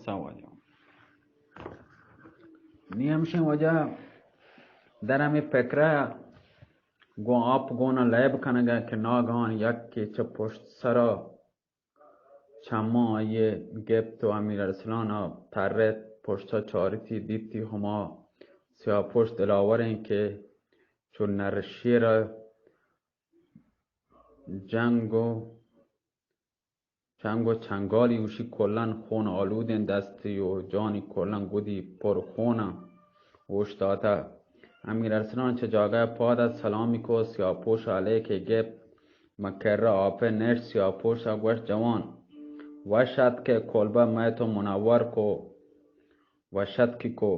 سواجه نیمشن وجه در همی پکره گو آپ گونا لیب کنگه که ناگهان یک که چه پشت سرا چما یه گپ تو امیر ارسلان تره پشتا چاریتی دیتی هما سیاه پشت دلاور این که چون نر شیر جنگ و چنگالی اوشی کلن خون آلودین دستی و جانی کلن گودی پر خونه وشتاته امیر ارسلان چه جاگه پاد سلامی کو سیاپوش علیه که گپ مکره آپه نش سیاپوش گوش جوان وشد که کلبه میتو منور کو وشد کی کو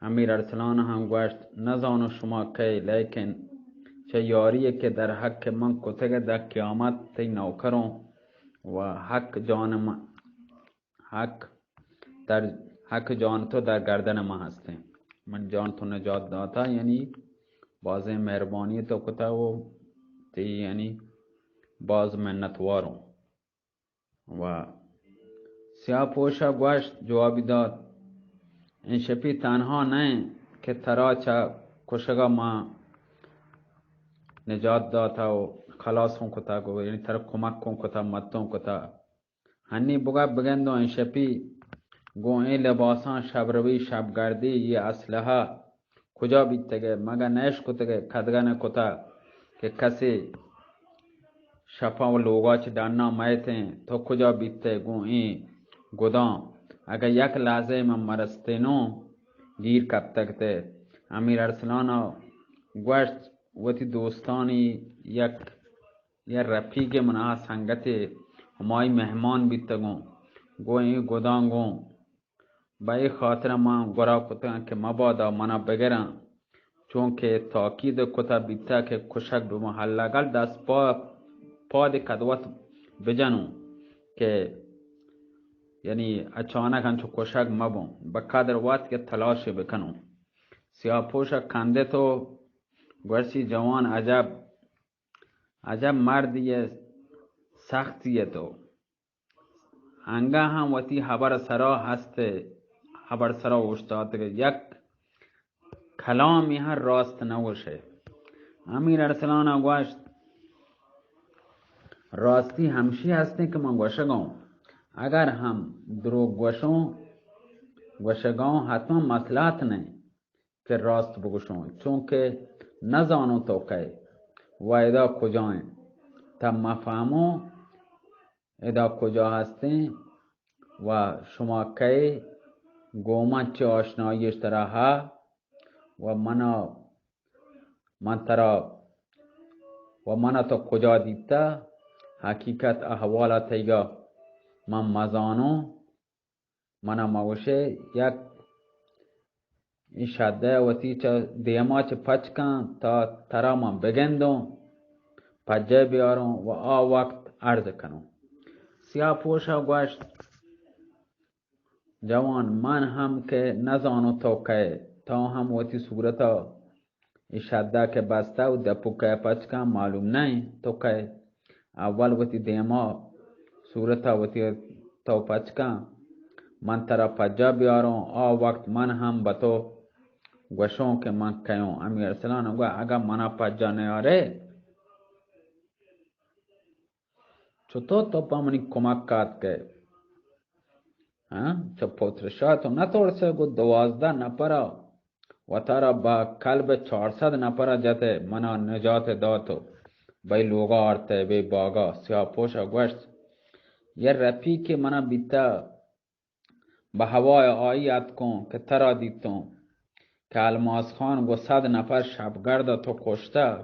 امیر ارسلان هم گوشت نزانو شما کی لیکن چه یاریه که در حق من کتگه در قیامت تی نوکرون و حق جان تو در گردن ما هسته من جان تو نجات داتا یعنی باز مهربانی تو کتا و تی یعنی باز منتوارم و سیاه پوشا گوشت جوابی داد این شپی تنها نه که ترا چه کشگا ما نجات داتا و خلاص کن کتا گو یعنی تر کمک کن کتا متون کتا هنی بگا بگندو این شپی گو این لباسان شبروی شبگردی یہ اسلحه کجا بیتگه مگه نیش کتگه کدگن کتا که کسی شپا و لوگا چه دانا میتیں تو کجا بیتے گو این گدام اگر یک لحظه من مرستینو گیر کب تکتے امیر ارسلان گوشت وتی دوستانی یک رفیق منها سنگت همای مهمان بیتگون گو این گدام گو با ای خاطر من گرا کتن که مبادا منا بگرن چون که تاکید کتا بیتا که کشک دو محلگل دست پا دی کدوت بجنو که یعنی اچانک هنچو کشک مبون بقدر وقت که تلاش بکنو سیاه پوشا کنده تو گوشی جوان عجب مردی سختیه تو انگه هم وتی خبر سرا هسته خبر سرا وشتاد که یک کلامی هر راست نوشه امیر ارسلان گوشت راستی همشی هسته که من گوشگام اگر هم دروغ گوشگام حتما مصلحت نه که راست بگوشون چون که نزانو تو که و ادا کجاین تا مفهمو ادا کجا هستین و شما که گومن چه آشناییش ترا ها و من تو کجا دیتا حقیقت احوالا تیگا من مزانو من موشه یک این شده و تی چه دیما چه پچ کن تا ترا من بگندم پجه بیارم و وقت عرض کنم سیاه پوشا گوشت جوان من هم که نزانو تو که تا هم و تی صورتا این شده که بسته و دپو که پچ کن معلوم نه تو که اول و تی دیما صورتا و تی تو پچ کن من ترا پجه بیارم وقت من هم با تو گوشون که من کیون امیر ارسلان گوه اگر منا پجه نیاره چطور تو پا منی کمک کات که چه پترشا تو نتورسه گو 12 نپرا و تارا با کلب 400 نپرا جاته منا نجات داتو بای لوگا آرته بای باگا سیاه پوشا گوشت یه رفیق منا بیتا به هوای آیت کن که ترا دیتون که الماس خان گو 100 نفر شبگرد تو کشته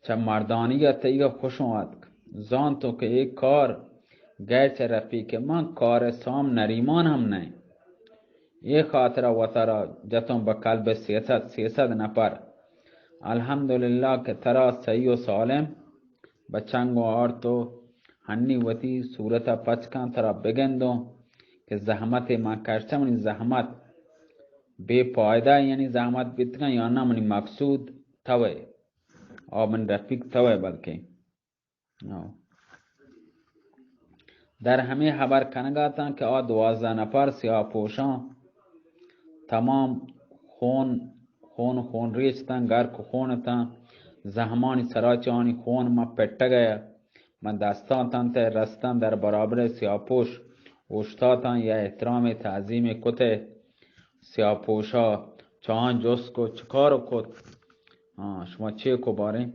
چه مردانی تیگه خوش اومد زان تو که یک کار گرچه رفیق من کار سام نریمان هم نه یک خاطر و ترا جتون با قلب 300 نفر الحمدلله که ترا صحیح و سالم بچنگ و آرتو هنی وتی صورتا پچکن ترا بگندو که زحمت من کشتم منی زحمت بے پایده یعنی زحمت بیتکن یا نه منی مقصود توه من رفیق توه بلکه در همه خبر کنگاتن که 12 نفر سیاه پوشان تمام خون ریچتن گرک خونتن زهمانی سراچانی خون ما پٹا گیا من دستاتن ته رستن در برابر سیاپوش اوشتاتن یا احترام تعظیم کته سیاپوشا چهان جس کو چکارو کت شما چه کو باره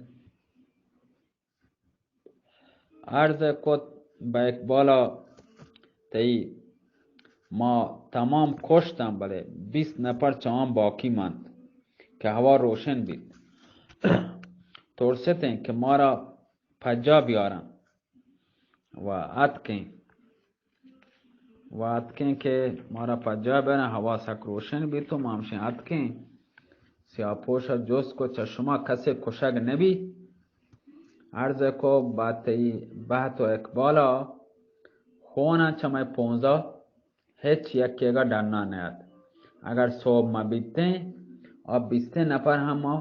عرض کت با اقبالا تی ما تمام کشتم بله 20 نفر چهان باقی ماند که هوا روشن بید ترسیدن که ما را پجا بیارن و اتکن که ما را پجا بیارن هوا سک روشن بید تو ما همشین اتکن سیاپوش جز کو چشما کسی کشک نبی عرض کو باتی بحت و اقبالا خونا چمای 15 هیچ یکی گا ڈرنا نیاد اگر صبح ما بیتیں اور 20 نفر هم ما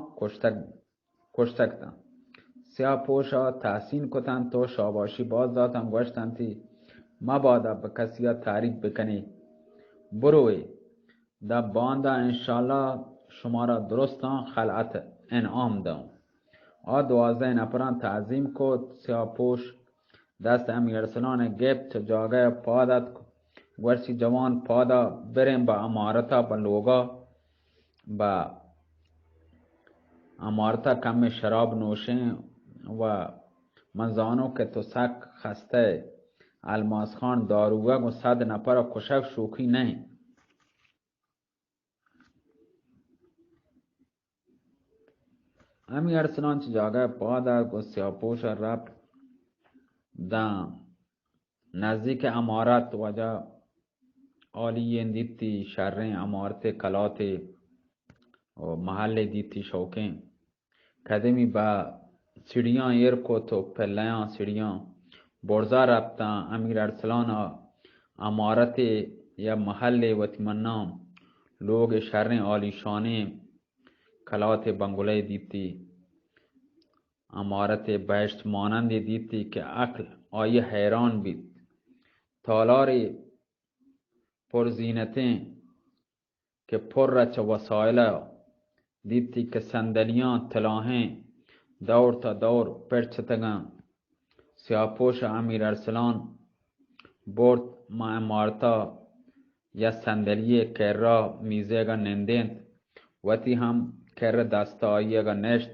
کشتکتن سیاه پوشا تحسین کتن تو شاباشی باز داتن گوشتن تی مبادا به کسی تعریف بکنی بروی دا باندا انشالله شما را درستان خلعت انعام دام 12 نفران تعظیم کد سیاه پوش دست امیرسلان گفت جاگه پادت ورسی جوان پادا بریم با امارتا با لوگا با امارتا کم شراب نوشیں و منزانو که تو سک خسته الماس خان داروگا و 100 نفر کشک شوخی نہیں امی ارسلان چی جاگه پادا گو سیاپوش رب دا نزدیک امارت وجا آلیین دیتی شرین امارت کلات و محل دیتی شوکیں کدمی با سیڑیاں ایر کو تو پلیاں سیڑیاں برزا رابطہ امیر ارسلان امارت یا محل وطمنام لوگ شرین آلی شانے کلات بنگلے دیتی امارت بیشت مانند دیتی که عقل آئی حیران بید تالار پرزینتیں که پر رچ وسائل دیتی که صندلیاں تلاہیں دور تا دور پرچتگاں سیاپوش امیر ارسلان برد ما امارتا یا صندلی کرا میزه گا نندند وتی هم کر دستا آئیے گا نشت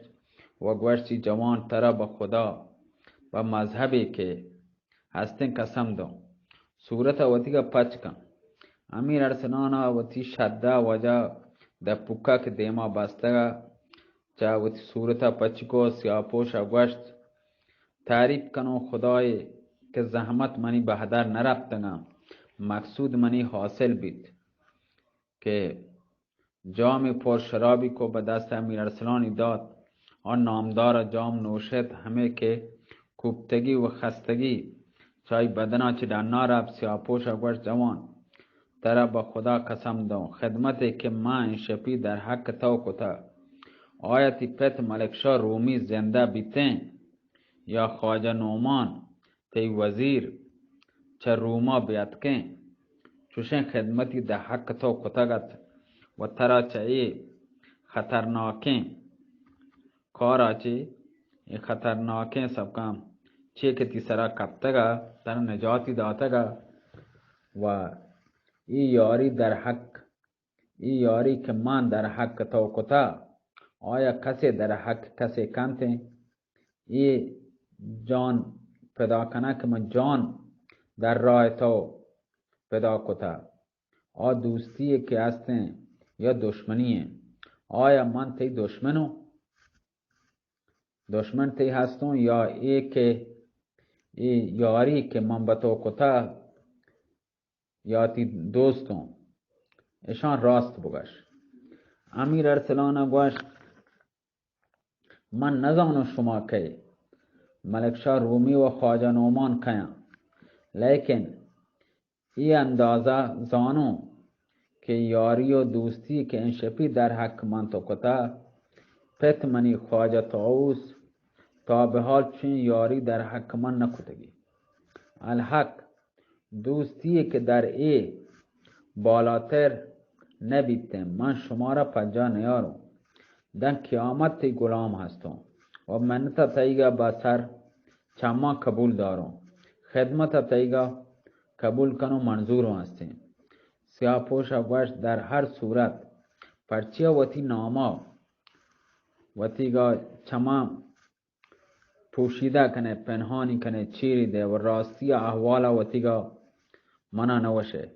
و گوشتی جوان ترا با خدا و مذہبی که هستن قسم دو صورت وتی کا پچ کن امیر ارسلان وتی شدہ وجہ دا پکا که دیما بستگا چا وتی صورت پچ کو سیاپوش گوشت تعریف کنو خدای که زحمت منی بهدر نرفتگا مقصود منی حاصل بید که جام پر شرابی کو به دست امیر ارسلانی داد اور نامدار جام نوشد همه که کوبتگی و خستگی چای بدنا چی دانا رب سیاپوش گوشت جوان ترا با خدا قسم دو خدمتی که ما این شپی در حق تو کتا آیتی پت ملکشا رومی زنده بیتیں یا خواجہ نومان تی وزیر چه روما بیتکیں چوشن خدمتی در حق تو کتگت و ترا چه خطرناکیں کارا چه خطرناکیں سب کام چه که تیسرا کبتگا تر نجاتی داتگا و ای یاری در حق ای یاری که من در حق تو کتا آیا کسی در حق کسی کنته ای جان پیدا کنه که من جان در راه تو پیدا کتا آ دوستی که هستن یا دشمنیه آیا من تی دشمن تی هستون یا ای که ای یاری که من به تو کتا یا تی دوستون اشان راست بگش امیر ارسلان گوشت من نزانو شما که ملکشاه رومی و خواجه نومان کیا لیکن ای اندازه زانو که یاری و دوستی که این شپی در حق من تو کتا پت منی خواجه طاووس تا به حال چین یاری در حق من نکتگی الحق دوستی که در ای بالاتر نبیتم. من شما را پجا نیارم. دن قیامت تی غلام هستم و منت تایگا با سر چما قبول دارم. خدمت تایگا قبول کنو منظور هستیم. سیاپوشا گوشت در هر صورت پرچیا وتی ناما وتیگا چما پوشیده کنه، پنهانی کنه، چیری ده و راستی احوالا وتیگا منا نوشه.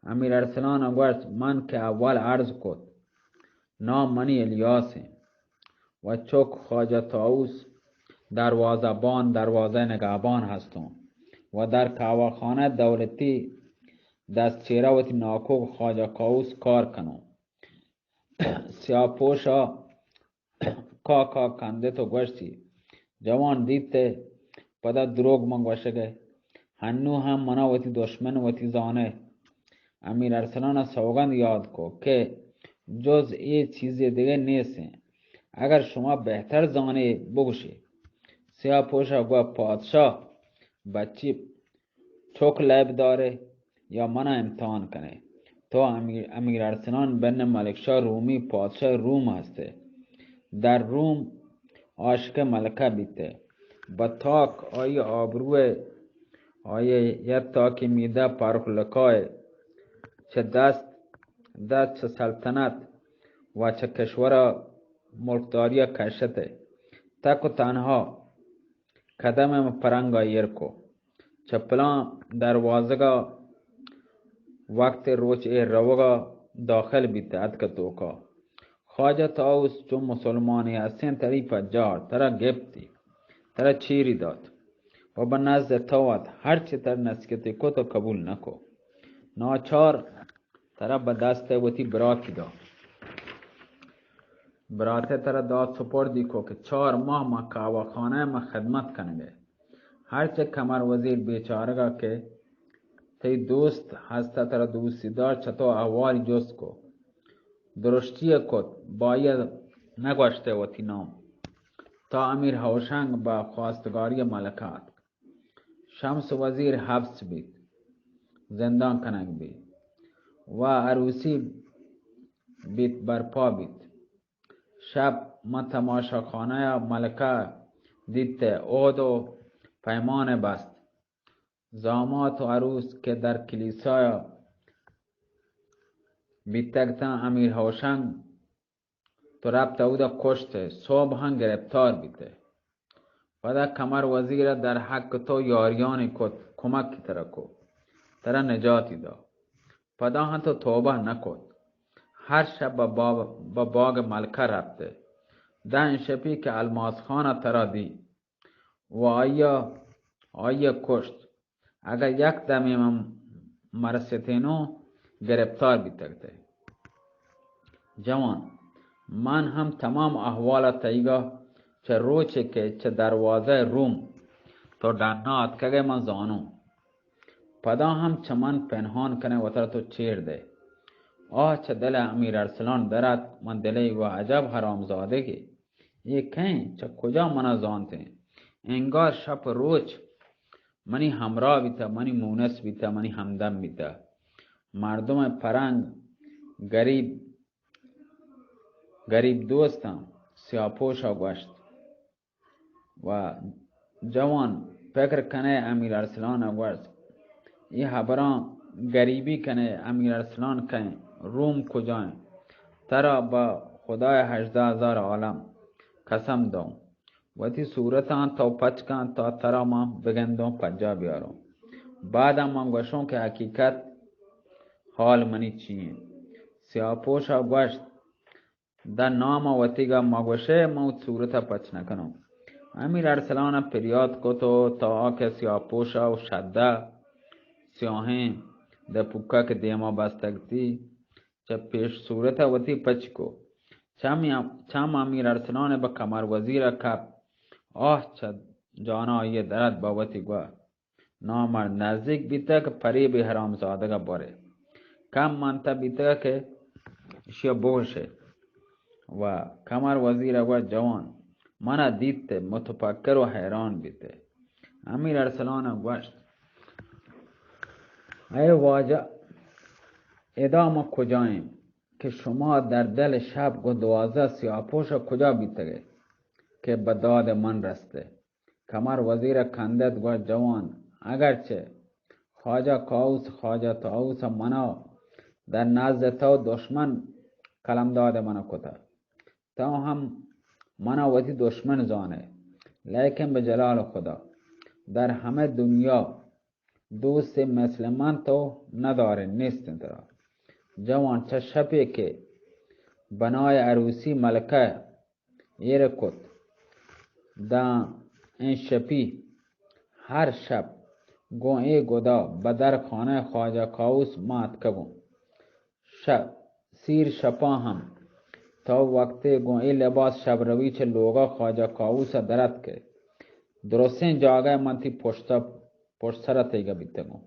امیر ارسلان گوشت من که اول عرض کد نام منی الیاسه و چوک خواجه طاووس دروازه نگهبان هستم و در کاواخانه دولتی دست چیره وتی ناکوب خواجه طاووس کار کنم. سیاپوشا کا کنده تو گوشتی جوان دیته پدا دروگ منگوشگه هنو هم منا وتی دشمن وتی زانه. امیر ارسلان سوگند یاد کو که جز ای چیز دیگه نیست. اگر شما بهتر زانه بگوشی. سیاپوشا گوه پادشاه بچی چوک لب داره یا منا امتحان کنه. تو امیر ارسلان بن ملکشاه رومی پادشاه روم هسته. در روم عاشق ملکه بیته. با تاک آی آبروه آی یه تاکی میده پارخلکای چه دست چه سلطنت و چه کشور ملکداری کشته. تک و تنها قدم پرنگا یرکو چه پلان دروازگا وقت روچ ای روگا داخل بیته ادک توکا. خواجه طاووس چون مسلمانی هستین تری پجار ترا گپتی ترا چیری داد و به نزد توات هرچی تر نسکتی کو تو قبول نکو. ناچار ترا به دست وتی براتی داد. براته ترا داد سپردی کو که 4 ماه ما کاواخانه ما خدمت کنگه. هرچه کمر وزیر بیچارگا که تی دوست هسته ترا دوستی دار چطو احوالی جست کو. درشتی کد باید نگوشته وتی نام تا امیر هوشنگ با خواستگاری ملکات. شمس وزیر حبس بید زندان کنگ بید و عروسی بید برپا بید. شب ما تماشاخانه ملکه دیده عهد و پیمان بست. زامات و عروس که در کلیسای بیتگتن امیر هوشنگ تو ربط اودا کشته. صبح هم گرفتار بیته. پدا کمر وزیر در حق تو یاریانی کد کمکی ترا کو ترا نجاتی دا. پدا هم تو توبه نکد. هر شب با باغ ملکه رفته. دن شپی که الماس خانه ترا دی و آیا کشت. اگر یک دمی من مرستینو گرفتار بیتگته. جوان من هم تمام احوالات تایگا چه روچه که چه دروازه روم تو دنات که من زانو. پدا هم چمن پنهان کنه و تر تو چیر ده. چه دل امیر ارسلان درد من دلی و عجب حرامزاده که یہ کہیں چه کجا منا زانته. انگار شب روچ منی همراه بیتا منی مونس بیتا منی همدم بیتا. مردم پرنگ گریب دوستم. سیاپوشا گوشت و جوان فکر کنه امیر ارسلان گوشت یہ حبران گریبی کنه امیر ارسلان کنه روم کجای ترا با خدای 18,000 عالم قسم دو وتی صورتان تو پچ کن تا ترا ما بگندم پجا بیارم. بعدم من گوشم که حقیقت حال منی چیه. سیاپوشا گوشت در نام وتیگا مگوشه موت صورت پچ نکنم. امیر ارسلان پریاد کتو تا آکه سیاپوشا و شده سیاهین ده پوکا که دیما بستگتی چه پیش صورت وتی پچ کو. چم امیر ارسلان با کمر وزیر کپ چه جانا آیه درد با وتی گوه نامر نزدیک بیتا که پریب حرام زادگا باره. کم منتا بیتا که شیا بوشه و کمر وزیر گوه جوان منا دیدته متفکر و حیران بیته. امیر ارسلان گوشت ای واجه ادامه کجاییم که شما در دل شب و 12 سیاپوش کجا بیتگه که به داد من رسته. کمر وزیر کندت و جوان اگرچه خواجه کاوس خواجه طاووس منا در نزد تو دشمن کلم داد من کتا، تو هم منا وتی دشمن زانه، لیکن به جلال خدا در همه دنیا دوست مثل من تو نداره نیست ترا. جوان چه شبی که بنای عروسی ملکه ایر کت دا این شپی هر شب گوئی گدا بدر خانه خواجه کاوس مات کبون شب سیر شپا هم تو وقت گوئی لباس شب روی چه لوگا خواجه کاوس درد که درستین جاگه من تی پشت سر تیگه بیته گون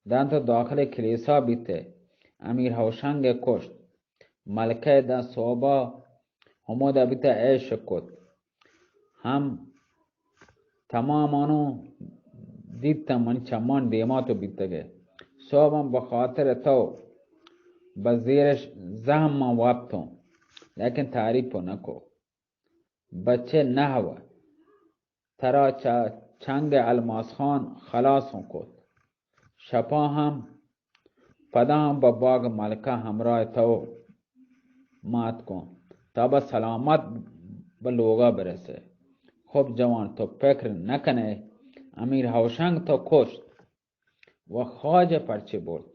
دان تو داخل کلیسا بیته امیر هوشنگ کشت ملکه دا صوبا همو دا بیته عیش کت هم تمام آنو دیتا من چمان دیماتو بیتگه صوبم بخاطر تو بزیرش زهم من وابتون لیکن تعریفو نکو بچه نهوه ترا چنگ الماس خان خلاصون کد شپا هم پدا هم با باغ ملکه همراه تو مات کن تا با سلامت به لوگا برسه. خب جوان تو فکر نکنه امیر هوشنگ تو کشت و خواجه پرچه برد.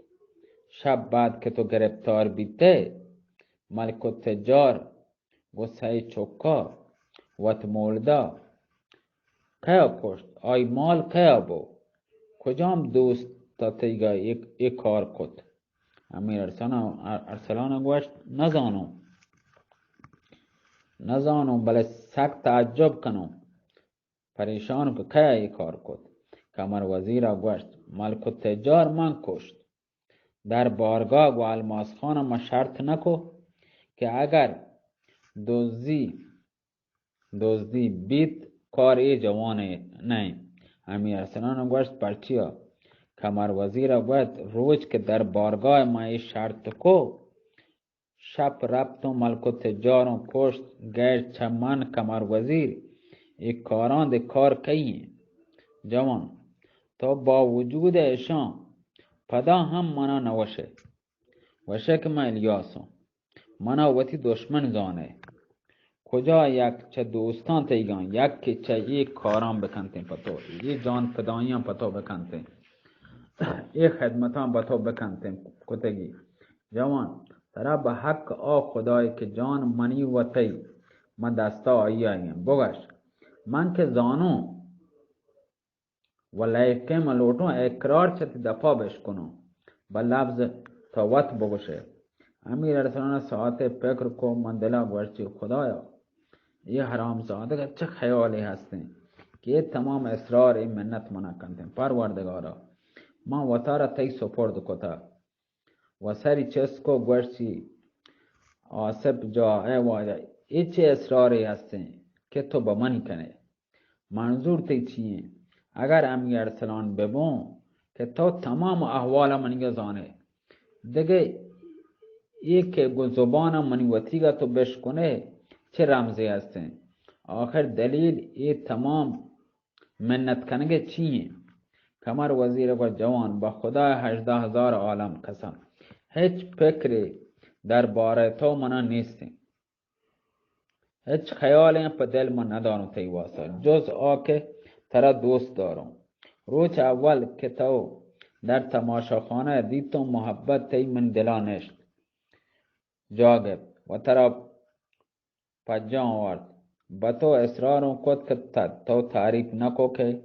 شب بعد که تو گرفتار بیته ملک التجار گسه چکا وت مولدا کیا کشت آی مال کیا بو کجام دوست تا تیگا یک کار کد. امیر ارسلان گوشت نزانو بله سخت تعجب کنو پریشانو که کیا یک کار کد. کمر وزیر گوشت ملک التجار من کشت در بارگاه و الماس خانم ما شرط نکو که اگر دزدی بیت کار ای جوانه نه. امیر ارسلان گوشت پرچیا کمر وزیر گوشت روز که در بارگاه ما ای شرط کو شب ربط و ملک التجارم کشت گشت چمان کمر وزیر ای کاران ده کار کهیه. جوان تو با وجود ایشان پدا هم منا وشه که من الیاسم منا وتی دشمن زانه کجا یک چه دوستان تیگان یک که چه یک کاران بکنتین پتو یک جان پداییان پتو بکنتین یک خدمتان پتو بکنتین کتگی. جوان ترا به حق خدای که جان منی و تی من دستا آیم بگش من که زانو و لیکن ملوٹوں اقرار چتی دفاع بش کنو با لفظ تا وط بگوشه. امیر ارسلان ساعت فکر کو مندلا گوشتی خدایا یہ حرام زاده که چه خیالی هستین که یہ تمام اسرار این منت منا کنتین. پروردگارا من وطارا تی سپرد کتا و سری چسکو گوشتی آسب جا ای واجه ای چه اسراری هستین که تو با منی کنه منظور تی چیه اگر امیر ارسلان ببون که تو تمام احوال منی زانه دیگه یک که زبان منی وطیگا تو بشکنه چه رمزی هستن آخر دلیل ای تمام منت کنگه چیه. کمر وزیر و جوان با خدا 18,000 عالم قسم هیچ فکری در باره تو منا نیستی هیچ خیالی پا دل من ندارم تی واسه جز آکه ترا دوست دارم. روز اول که تو در تماشاخانه دیتم محبت تی من دلا نشت جاگب و ترا پجان آورد با تو اصرارم کد که تو تعریف نکو که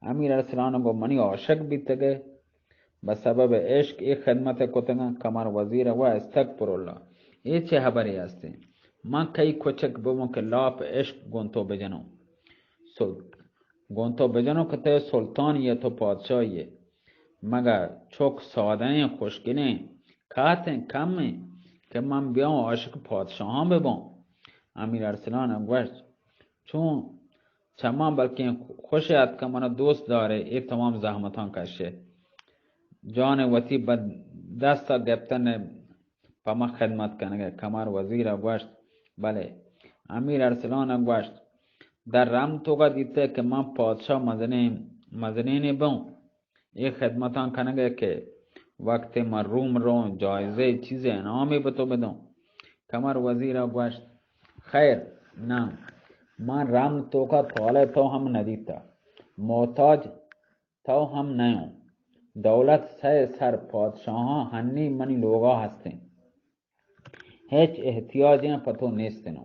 امیر ارسلان گو منی عاشق بیتگه به سبب عشق ای خدمت کتگن. کمر وزیر و استغفر الله ای چه خبری هستی من کئی کچک بمون که لاپ عشق گونتو بجنو که ته سلطانیه تو پادشاهیه مگر چوک ساده این خوشگله کاتن کمی که من بیام عاشق پادشاهان ببام. امیر ارسلان گوشت چون چمان بلکه خوشیت که منو دوست داره ای تمام زحمتان کشه جان وتی به دستا گفتن پما خدمت کنگه. کمر وزیر گوشت بله. امیر ارسلان گوشت در رم توگا دیته که من پادشاه مزنین بون این خدمتان کنگه که وقت من روم رو جایزه چیز انعامی به تو بدم. کمر وزیر گوشت خیر نه، من رم توگا طاله تو هم ندیتا، محتاج تو هم نیوں، دولت سر پادشاہاں ہنی منی لوگا هستیم، هیچ احتیاجی پتو نیستنو.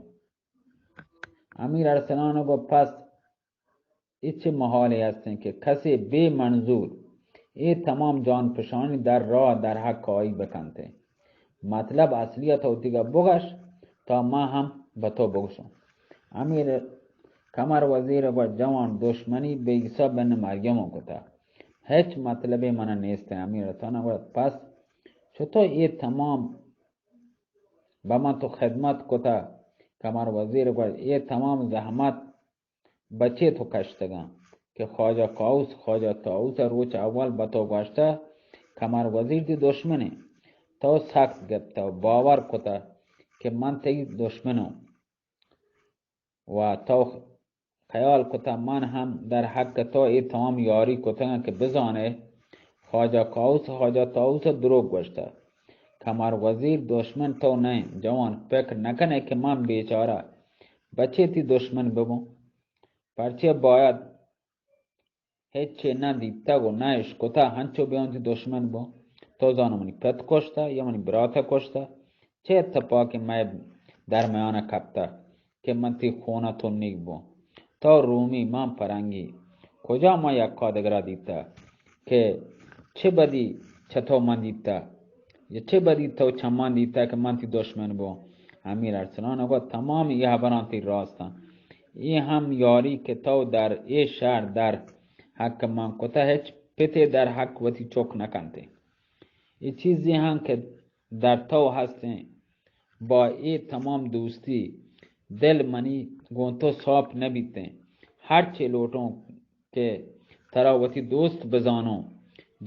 امیر ارسلان گو پس ایچ محالی هستن که کسی بی منظور ای تمام جان پشانی در راه در حق آئی بکنته. مطلب اصلیت ہوتی گا بگش تا ما هم بتو بگشم. امیر کمر وزیر گو جوان دشمنی به عیسی بن مریم کتا، هیچ مطلبی من نیسته. امیر ارسلان گو پس چطور ای تمام با من تو خدمت کتا. کمر وزیر گوشت ای تمام زحمت بچه تو کشتگان که خواجه طاووس روچ اول بتو گوشته کمر وزیر دی دشمنه. تو سخت گفته و باور کتا که من تی دشمنم و تو خیال کتا من هم در حق تو ای تمام یاری کتا که بزانه خواجه طاووس دروغ گوشته. کمر وزیر دشمن تو نہیں جوان، فکر نکنه که من بیچاره بچه تی دشمن ببون، پرچه باید هیچ چه ندیدتا و نایش کتا هنچو بیان تی دشمن بو. تو زانو منی پت کشتا یا منی براتا کشتا، چه اتفاقی من در میان کپتا که من تی خونه تو نیگ بو. تو رومی من پرنگی کجا ما یک کادگرا دیتا که چه بدی چطور من دیتا یا چه بدی تو چمان دیتا که من تی دشمن بو. امیر ارسلان گفت تمام یہ بران تی راستان، یہ هم یاری که تو در ای شهر در حق من کتا هیچ پته در حق وتی چوک نکنته. ای چیزی هم که در تو هسته با ای تمام دوستی دل منی گونتو صاف نبیتے. هر چه لوٹوں که ترا وتی دوست بزانو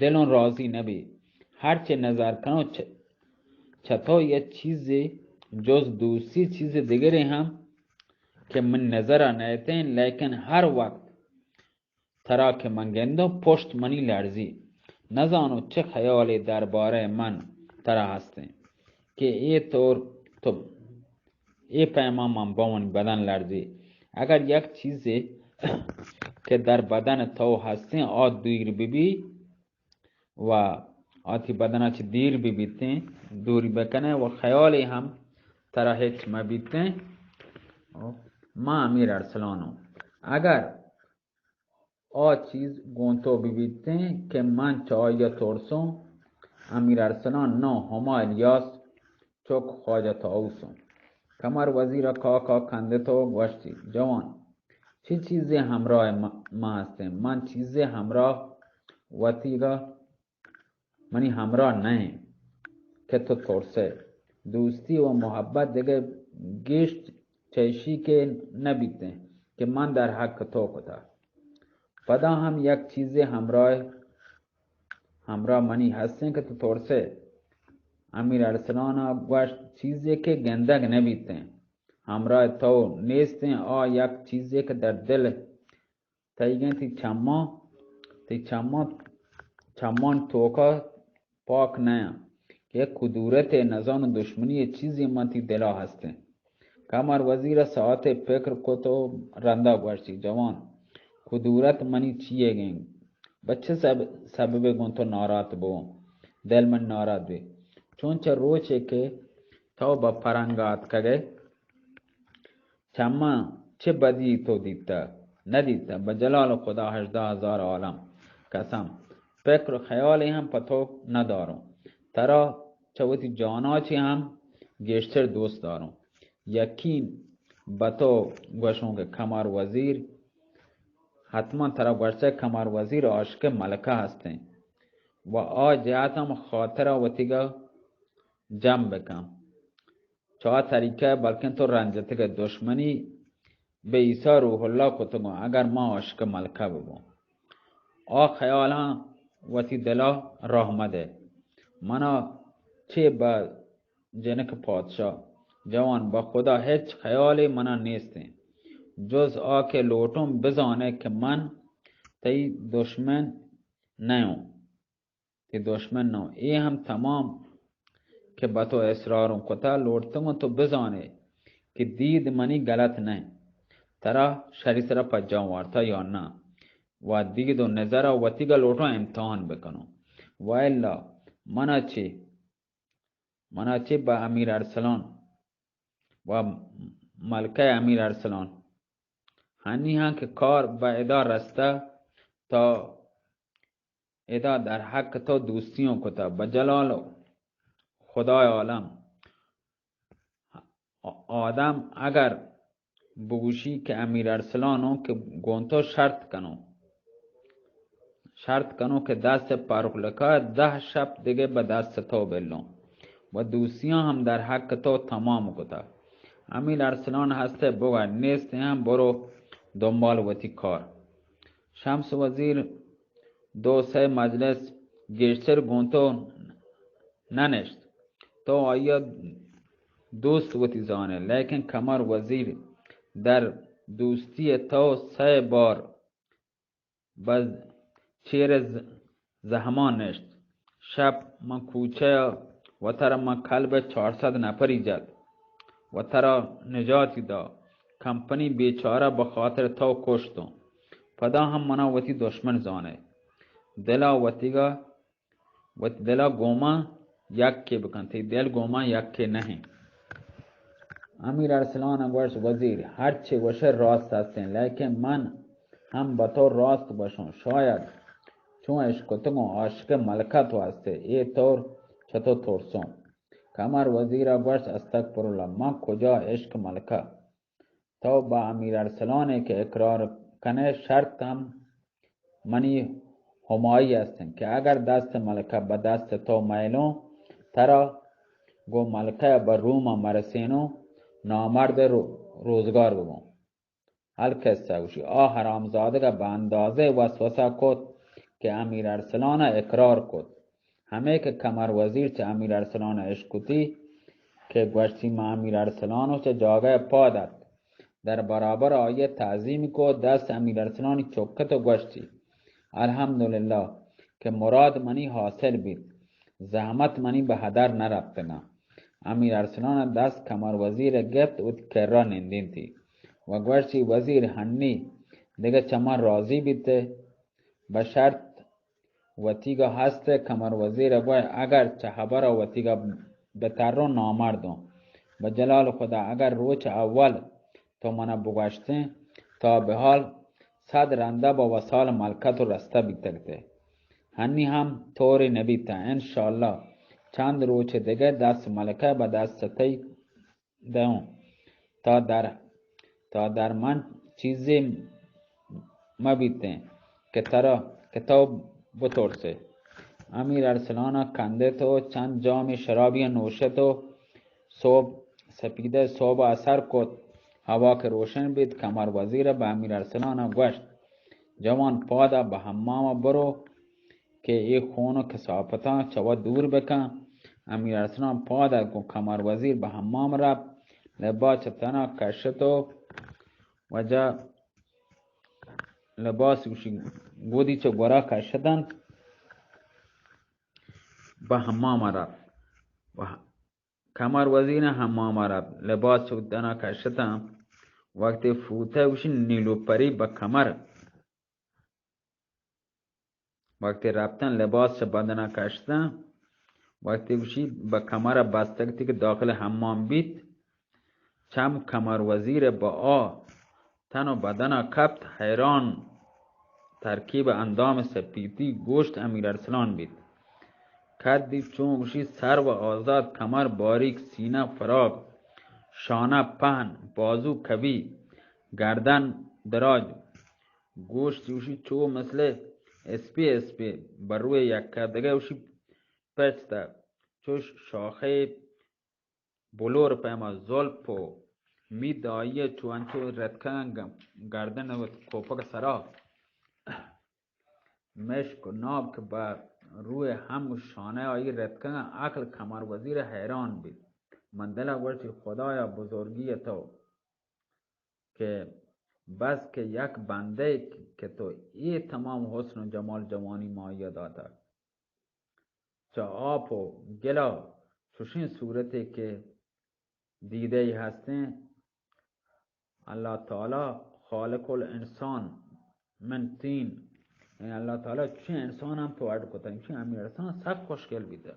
دلون راضی نبی. هر چه نظر کنو چطور یه چیزی جز دوستی چیز دیگری هم که من نظر نیتین، لیکن هر وقت ترا که من گندو پشت منی لرزی. نزانو چه خیالی درباره من ترا هسته که ای طور تو ای پیمان من با من بدن لرزی. اگر یک چیزی که در بدن تو هسته آد دیر ببی و آتی بدن چه دیر ببیتیں دوری بکنه و خیالی هم ترا هیچ مبیتیں. ما امیر ارسلانو اگر آ چیز گونتو ببیتیں که من چاہیے ترسوں. امیر ارسلان نو ہما الیاس چوک خواجه طاووسوں. کمر وزیر کاکا کنده تو گوشتی جوان چی چیزی همراه ما هستیم؟ من چیزی همراه وطیگا منی همراه نه که تو ترسه. دوستی و محبت دیگه گشت چیشی که نبیته که من در حق تو کتا. پدا هم یک چیزی همراه منی هستین که تو ترسه. امیر ارسلان گوشت چیزی که گندگ نبیته همراه تو نیستین. آ یک چیزی که در دل تیگن تی چمان توکا پاک نیا که کدورت نزان و دشمنی چیزی من تی دلا هسته. کمر وزیر ساعت فکر کو تو رنده گوشتی جوان کدورت منی چیه گنگ بچه سبب گون تو نارات بو دل من نارات بی چونچه روچه که تو با پرنگات کگه چما چه بدی تو دیتا ندیتا بجلال خدا 18,000 عالم قسم فکر و خیالی هم پتو ندارم. ترا چوتی جانا چی هم گشتر دوست دارم. یقین بتو گوشون که کمر وزیر حتما ترا گوشته کمر وزیر عاشق ملکه هستین و آجاتم خاطر وطیگا جمع بکم چاہ طریقه بلکن تو رنجته که دشمنی به عیسی روح الله کتگو اگر ما عاشق ملکه ببون. خیال ها وتی دلا راه مده. منا چه با جنک پادشاه جوان با خدا هیچ خیالی منا نیستی جز آکه لوٹم بزانه که من تی دشمن نیوم. تی دشمن نو ای هم تمام که با تو اصرارم کتا لوٹتم تو بزانه که دید منی غلط نه ترا شری سرا پجام وارتا یا نه و دید و نظر و تیگا لوٹو امتحان بکنم و الا منا چی با امیر ارسلان و ملکه امیر ارسلان هنی ها که کار با ادا رسته تا ادا در حق تو دوستیوں کتا بجلال خدای عالم آدم اگر بگوشی که امیر ارسلانو که گونتو شرط کنو که دست پارکلکا 10 شب دیگه به دست تو بلون و دوستیاں هم در حق تو تمام کتا. امیر ارسلان هسته بگه نیست هم برو دنبال وتی کار. شمس وزیر 2-3 مجلس گشتر گونتو ننشت تو آیا دوست وتی زانه لیکن کمر وزیر در دوستی تو 3 بار باز چیر زحمان نشت. شب من کوچه و ترا من کلب 400 نفری جد و ترا نجاتی دا کمپنی بیچاره بخاطر تو کشتو پدا هم منا وتی دشمن زانه دلا وتیگا دلا گوما یک که بکن تی دل گوما یک که نه. امیر ارسلان گوش وزیر هرچه گوشه راست هستین لیکن من هم با تو راست باشم شاید چون اشکتم و عاشق ملکه تو هسته ای طور چطور ترسم. کمر وزیر گوش استغفرالله من کجا عشق ملکه تو با امیر ارسلانی که اقرار کنه شرط هم منی همایی هستیم که اگر دست ملکه به دست تو میلون ترا گو ملکه به روم مرسینو نامرد روزگار بگم. هل کس گوشی حرامزاده به اندازه وسوسه کد که امیر ارسلان اقرار کد همه که کمر وزیر چه امیر ارسلان اشکتی که گوشتی ما امیر ارسلانو چه جاگه پادت در برابر آیه تعظیم کد دست امیر ارسلانی چکت و گوشتی الحمدلله که مراد منی حاصل بید زحمت منی به هدر نرفتنا. امیر ارسلان دست کمر وزیر گفت و کرا نندین تی و گوشتی وزیر هنی دیگه چما راضی بیته به شرط وطیگا هسته. کمر وزیر گوی اگر چه خبر وطیگا بترو نامردم به جلال خدا اگر روچ اول تو منو بگوشته تا به حال 100 رنده با وصال ملکت و رسته بیتگته هنی هم طوری نبیته انشاءالله چند روچ دیگه دست ملکه به دست تی دهم تا در من چیزی مبیته که تو بترسه. امیر ارسلان کنده تو چند جام شرابی نوشه تو سپیده صبح اثر کد هوا که روشن بید. کمر وزیر به امیر ارسلان گوشت جوان پادا به حمام برو که ای خون و کثافتا چوا دور بکن. امیر ارسلان پادا کو کمر وزیر به حمام رفت لباس تنا کشتو و جا لباس گودی چه گورا کشتن به حمام رفت و کمر وزیر حمام رفت لباس چه تنا کشتن وقتی فوته وشی نیلوپری به کمر وقتی رفتن لباس بدن کشتن وقتی وشی به کمر بستگتی که داخل حمام بید چم کمر وزیر با تن و بدن کپت حیران ترکیب اندام سپیدی گوشت امیر ارسلان بید کردی چون وشی سر و آزاد کمر باریک سینه فراغ شانه پهن بازو کبی گردن دراج گوشت وشی چو مثل اسپی بر روی یک دیگه وشی پچته چوش شاخه بلور پیما زلپ و می دایه چوانچو ردکن گردن و کوپک سرا مشک و ناب که بر روی هم شانه آیی رتکن عقل کمر وزیر حیران بید. من دل گوشتی خدایا بزرگی تو که بس که یک بنده که تو ای تمام حسن و جمال جوانی مایه داده چه آب و گلا چوشین صورتی که دیده ای هسته الله تعالی خالق الانسان من تین، یعنی الله تعالی چه انسان هم تو ارد کتا چه امیر انسان سب خوشگل بیده.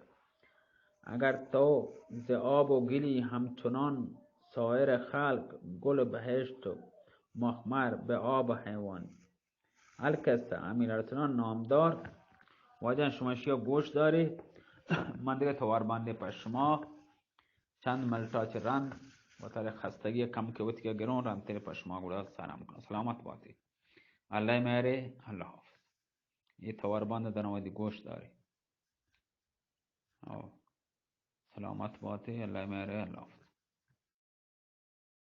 اگر تو ز آب و گلی همچنان سایر خلق گل بهشت و مخمر به آب و حیوان الکسته امیر ارسلان نامدار واجه شما شیا گوش داری من دیگه توار بنده پر شما چند ملتاچ رن و تر خستگی کم که وقتی که گرون رن تیر پر شما گوڑا سلام کنم سلامت باتی الله میره الله حافظ. یہ توار بنده در نوادی گوش داری سلامت باتی الله میره الله حافظ.